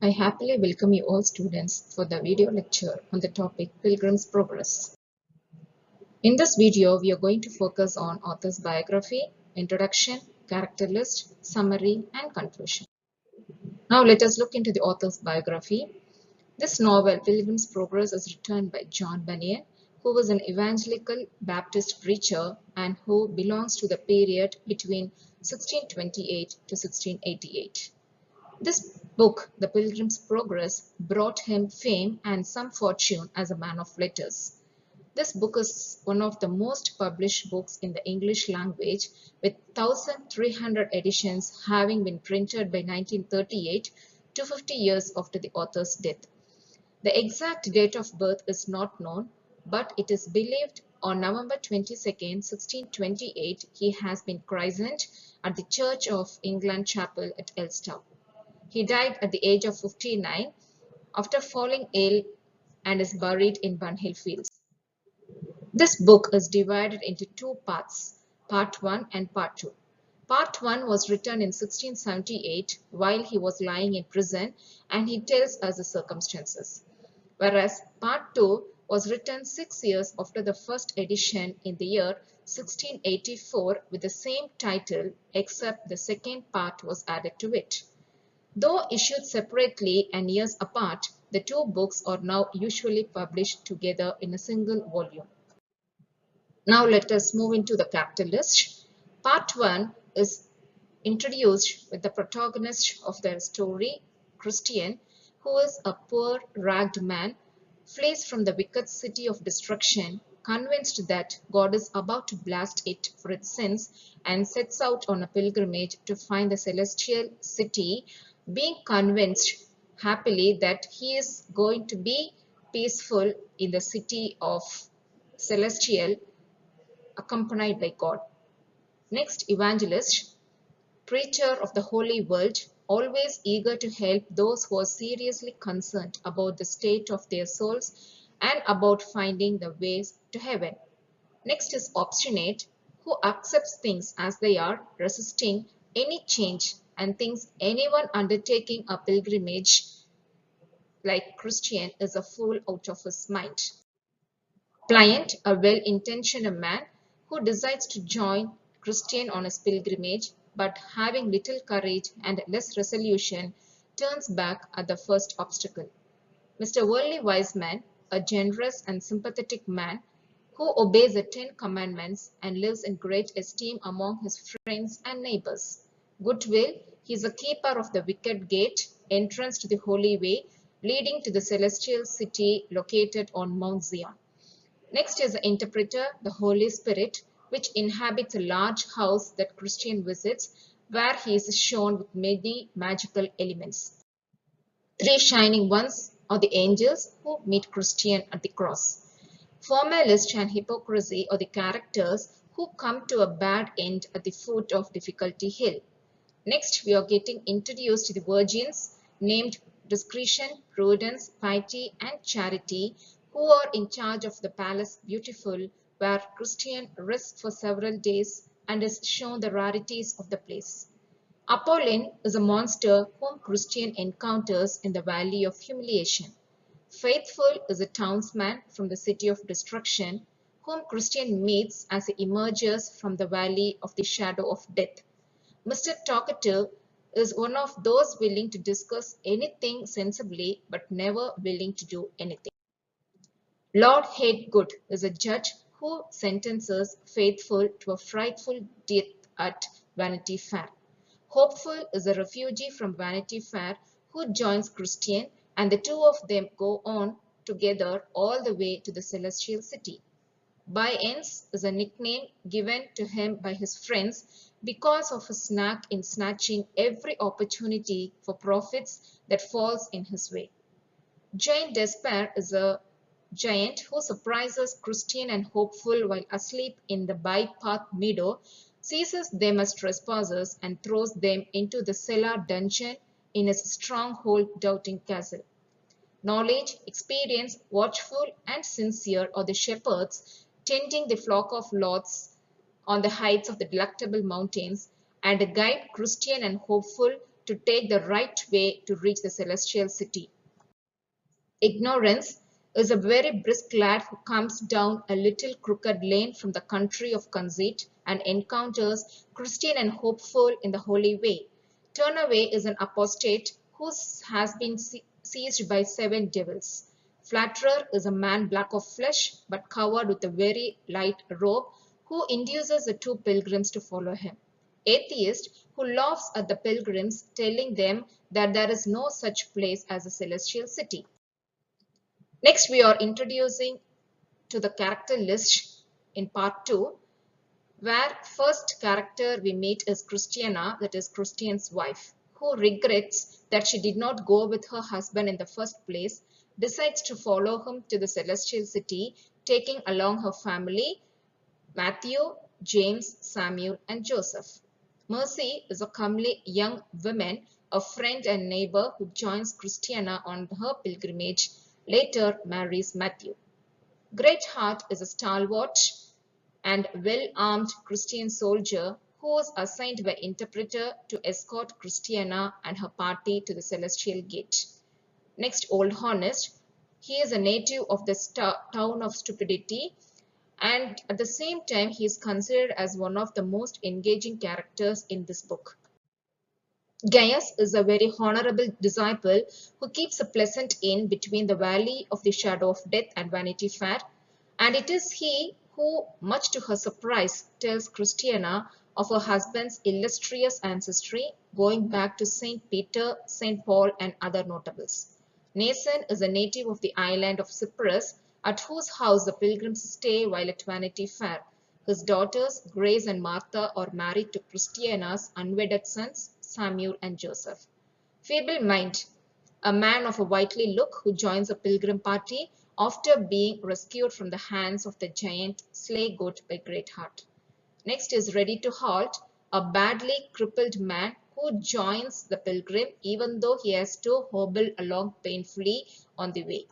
I happily welcome you all students for the video lecture on the topic Pilgrim's Progress. In this video, we are going to focus on author's biography, introduction, character list, summary, and conclusion. Now let us look into the author's biography. This novel, Pilgrim's Progress, is written by John Bunyan, who was an evangelical Baptist preacher and who belongs to the period between 1628 to 1688. This book, The Pilgrim's Progress, brought him fame and some fortune as a man of letters. This book is one of the most published books in the English language, with 1,300 editions having been printed by 1938, 250 years after the author's death. The exact date of birth is not known, but it is believed on November 22nd, 1628, he has been christened at the Church of England Chapel at Elstow. He died at the age of 59 after falling ill and is buried in Bunhill Fields. This book is divided into two parts, Part 1 and Part 2. Part 1 was written in 1678 while he was lying in prison, and he tells us the circumstances. Whereas Part 2 was written 6 years after the first edition in the year 1684 with the same title, except the second part was added to it. Though issued separately and years apart, the two books are now usually published together in a single volume. Now let us move into the character list. Part 1 is introduced with the protagonist of the story, Christian, who is a poor, ragged man, flees from the wicked city of destruction, convinced that God is about to blast it for its sins, and sets out on a pilgrimage to find the celestial city, being convinced happily that he is going to be peaceful in the city of celestial, accompanied by God. Next, evangelist, preacher of the holy world, always eager to help those who are seriously concerned about the state of their souls and about finding the ways to heaven. Next is obstinate, who accepts things as they are, resisting any change, and thinks anyone undertaking a pilgrimage like Christian is a fool out of his mind. Pliant, a well-intentioned man who decides to join Christian on his pilgrimage, but having little courage and less resolution, turns back at the first obstacle. Mr. Worldly Wiseman, a generous and sympathetic man who obeys the 10 Commandments and lives in great esteem among his friends and neighbors. Goodwill, he is a keeper of the wicket gate, entrance to the holy way, leading to the celestial city located on Mount Zion. Next is the interpreter, the Holy Spirit, which inhabits a large house that Christian visits, where he is shown with many magical elements. 3 shining ones are the angels who meet Christian at the cross. Formalist and hypocrisy are the characters who come to a bad end at the foot of Difficulty Hill. Next, we are getting introduced to the virgins named Discretion, Prudence, Piety, and Charity, who are in charge of the Palace Beautiful, where Christian rests for several days and is shown the rarities of the place. Apollyon is a monster whom Christian encounters in the Valley of Humiliation. Faithful is a townsman from the City of Destruction, whom Christian meets as he emerges from the Valley of the Shadow of Death. Mr. Talkative is one of those willing to discuss anything sensibly but never willing to do anything. Lord Hategood is a judge who sentences Faithful to a frightful death at Vanity Fair. Hopeful is a refugee from Vanity Fair who joins Christian, and the two of them go on together all the way to the celestial city. By ends is a nickname given to him by his friends because of his knack in snatching every opportunity for profits that falls in his way. Giant Despair is a giant who surprises Christian and Hopeful while asleep in the bypath meadow, seizes them as trespassers, and throws them into the cellar dungeon in his stronghold Doubting Castle. Knowledge, experience, watchful, and sincere are the shepherds tending the flock of lots on the heights of the Delectable Mountains, and guide Christian and Hopeful to take the right way to reach the celestial city. Ignorance is a very brisk lad who comes down a little crooked lane from the country of conceit and encounters Christian and hopeful in the holy way. Turnaway is an apostate who has been seized by 7 devils. Flatterer is a man black of flesh but covered with a very light robe who induces the 2 pilgrims to follow him. Atheist who laughs at the pilgrims, telling them that there is no such place as a celestial city. Next, we are introducing to the character list in part 2, where first character we meet is Christiana, that is Christian's wife, who regrets that she did not go with her husband in the first place, decides to follow him to the celestial city, taking along her family, Matthew, James, Samuel, and Joseph. Mercy is a comely young woman, a friend and neighbor who joins Christiana on her pilgrimage, later marries Matthew. Greatheart is a stalwart and well-armed Christian soldier who was assigned by interpreter to escort Christiana and her party to the celestial gate. Next, Old Honest. He is a native of the town of Stupidity, and at the same time he is considered as one of the most engaging characters in this book. Gaius is a very honorable disciple who keeps a pleasant inn between the valley of the shadow of death and Vanity Fair, and it is he who, much to her surprise, tells Christiana of her husband's illustrious ancestry going back to Saint Peter, Saint Paul, and other notables. Nathan is a native of the island of Cyprus, at whose house the pilgrims stay while at Vanity Fair. His daughters, Grace and Martha, are married to Christiana's unwedded sons, Samuel and Joseph. Feeble Mind, a man of a whitely look who joins a pilgrim party after being rescued from the hands of the giant slay goat by Greatheart. Next is Ready to Halt, a badly crippled man who joins the pilgrim even though he has to hobble along painfully on the way.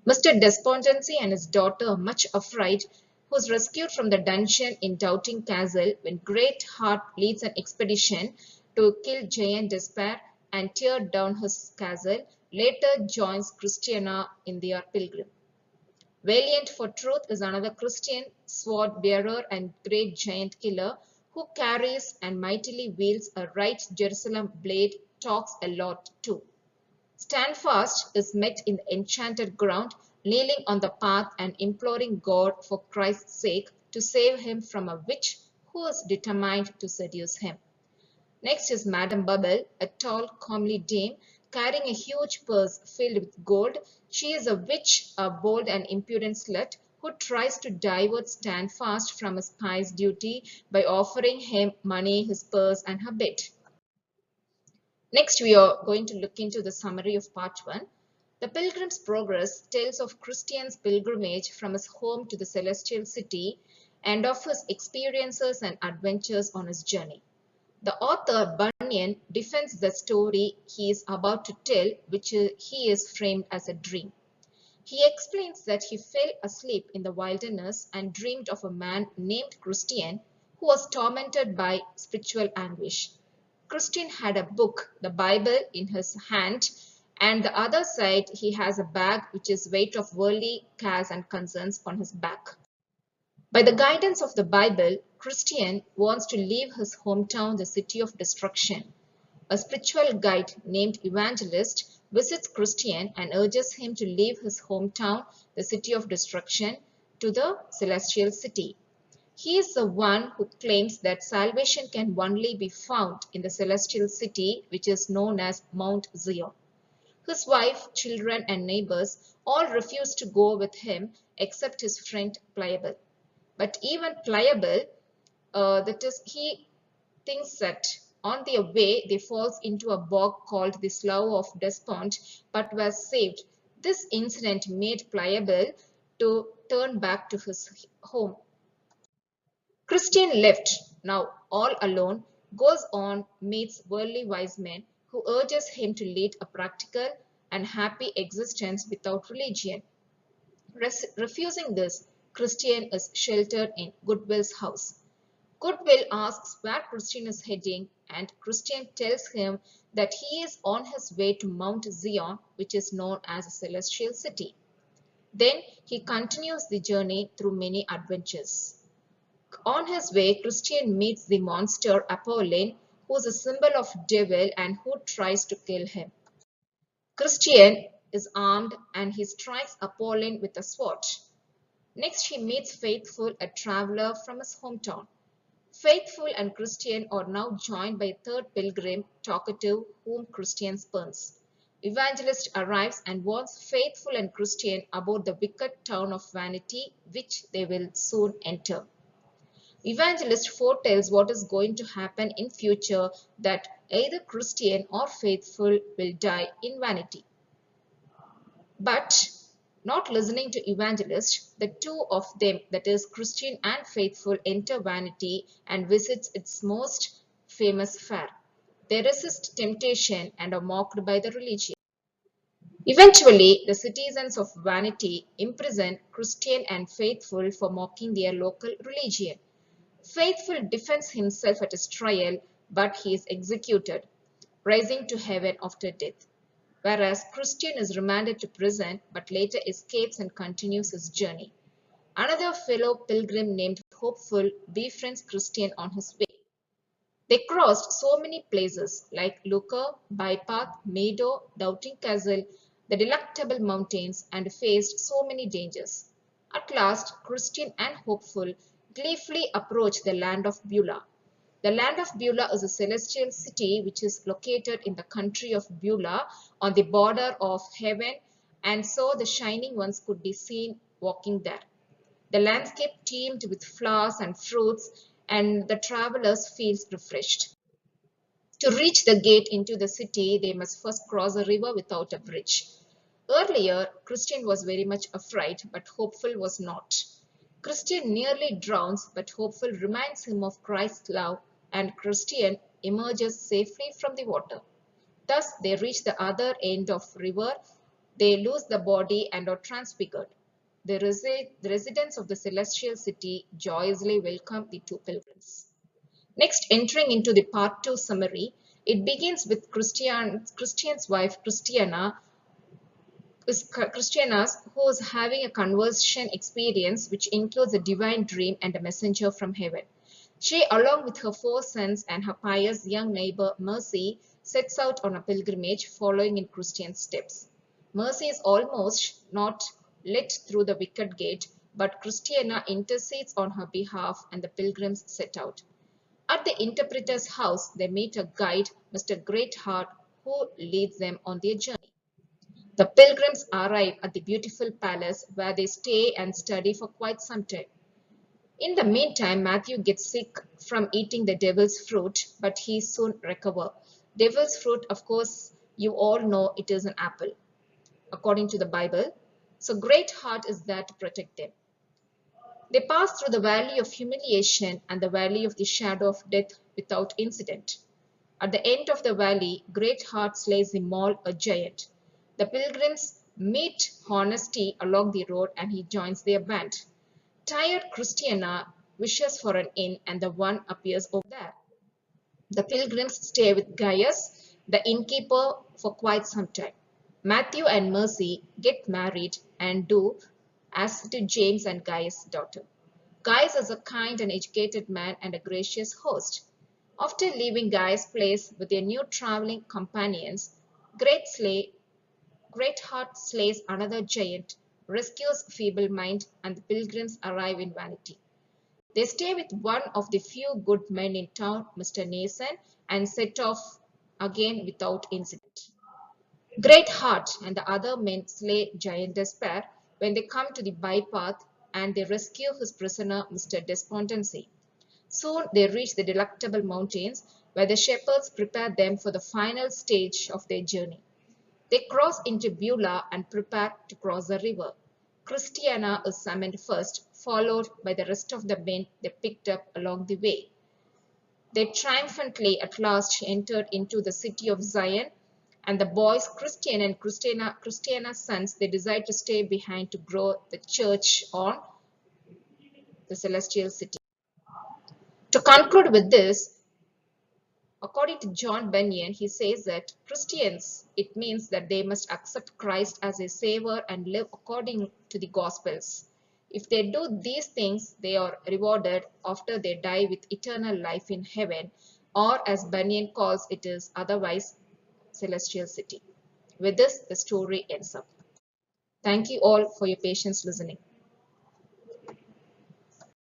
Mr. Despondency and his daughter are much afraid, who is rescued from the dungeon in Doubting Castle when Greatheart leads an expedition to kill Giant Despair and tear down his castle, later joins Christiana in their pilgrim. Valiant for Truth is another Christian sword bearer and great giant killer who carries and mightily wields a right Jerusalem blade, talks a lot too. Standfast is met in the enchanted ground, kneeling on the path and imploring God for Christ's sake to save him from a witch who is determined to seduce him. Next is Madame Bubble, a tall, comely dame carrying a huge purse filled with gold. She is a witch, a bold and impudent slut who tries to divert Standfast from his pious duty by offering him money, his purse, and her bed. Next, we are going to look into the summary of part 1. The Pilgrim's Progress tells of Christian's pilgrimage from his home to the celestial city and of his experiences and adventures on his journey. The author, Bunyan, defends the story he is about to tell, which he is framed as a dream. He explains that he fell asleep in the wilderness and dreamed of a man named Christian who was tormented by spiritual anguish. Christian had a book, the Bible, in his hand, and the other side he has a bag which is weight of worldly cares and concerns on his back. By the guidance of the Bible, Christian wants to leave his hometown, the city of destruction. A spiritual guide named Evangelist visits Christian and urges him to leave his hometown, the city of destruction, to the celestial city. He is the one who claims that salvation can only be found in the celestial city, which is known as Mount Zion. His wife, children, and neighbors all refuse to go with him except his friend Pliable. But even Pliable, that is, he thinks that on their way they falls into a bog called the Slough of Despond, but was saved. This incident made Pliable to turn back to his home. Christian left, now all alone, goes on, meets worldly wise men who urges him to lead a practical and happy existence without religion. Refusing this, Christian is sheltered in Goodwill's house. Goodwill asks where Christian is heading and Christian tells him that he is on his way to Mount Zion, which is known as a celestial city. Then he continues the journey through many adventures. On his way, Christian meets the monster Apollyon, who is a symbol of devil and who tries to kill him. Christian is armed and he strikes Apollyon with a sword. Next, he meets Faithful, a traveler from his hometown. Faithful and Christian are now joined by a third pilgrim, Talkative, whom Christian spurns. Evangelist arrives and warns Faithful and Christian about the wicked town of Vanity, which they will soon enter. Evangelist foretells what is going to happen in future, that either Christian or Faithful will die in vanity. But not listening to Evangelist, the two of them, that is Christian and Faithful, enter Vanity and visits its most famous fair. They resist temptation and are mocked by the religious. Eventually, the citizens of Vanity imprison Christian and Faithful for mocking their local religion. Faithful defends himself at his trial, but he is executed, rising to heaven after death. Whereas Christian is remanded to prison but later escapes and continues his journey. Another fellow pilgrim named Hopeful befriends Christian on his way. They crossed so many places like Lucca, Bypath, Meadow, Doubting Castle, the Delectable Mountains, and faced so many dangers. At last, Christian and Hopeful gleefully approach the land of Beulah. The land of Beulah is a celestial city which is located in the country of Beulah on the border of heaven, and so the shining ones could be seen walking there. The landscape teemed with flowers and fruits, and the travelers feel refreshed. To reach the gate into the city, they must first cross a river without a bridge. Earlier, Christian was very much afraid, but Hopeful was not. Christian nearly drowns, but Hopeful reminds him of Christ's love, and Christian emerges safely from the water. Thus, they reach the other end of the river. They lose the body and are transfigured. The residents of the celestial city joyously welcome the two pilgrims. Next, entering into the part 2 summary, it begins with Christian's wife Christiana's, who is having a conversion experience which includes a divine dream and a messenger from heaven. She, along with her 4 sons and her pious young neighbor Mercy, sets out on a pilgrimage following in Christian's steps. Mercy is almost not let through the wicket gate, but Christiana intercedes on her behalf and the pilgrims set out. At the interpreter's house, they meet a guide, Mr. Greatheart, who leads them on their journey. The pilgrims arrive at the beautiful palace where they stay and study for quite some time. In the meantime, Matthew gets sick from eating the devil's fruit, but he soon recovers. Devil's fruit, of course, you all know it is an apple, according to the Bible. So Greatheart is there to protect them. They pass through the valley of humiliation and the valley of the shadow of death without incident. At the end of the valley, Greatheart slays the mole, a giant. The pilgrims meet Honesty along the road and he joins their band. Tired Christiana wishes for an inn and the one appears over there. The pilgrims stay with Gaius, the innkeeper, for quite some time. Matthew and Mercy get married and do as to James and Gaius' daughter. Gaius is a kind and educated man and a gracious host. After leaving Gaius' place with their new traveling companions, Greatheart slays another giant, rescues Feeble-Mind, and the pilgrims arrive in Vanity. They stay with one of the few good men in town, Mr. Nason, and set off again without incident. Greatheart and the other men slay Giant Despair when they come to the bypath and they rescue his prisoner, Mr. Despondency. Soon they reach the Delectable Mountains where the shepherds prepare them for the final stage of their journey. They cross into Beulah and prepare to cross the river. Christiana is summoned first, followed by the rest of the men they picked up along the way. They triumphantly at last entered into the city of Zion, and the boys Christian and Christiana's sons, they decide to stay behind to grow the church on the celestial city. To conclude with this, According to John Bunyan, he says that Christians, it means that they must accept Christ as a savior and live according to the Gospels. If they do these things, they are rewarded after they die with eternal life in heaven, or as Bunyan calls it is otherwise celestial city. With this, the story ends up. Thank you all for your patience listening.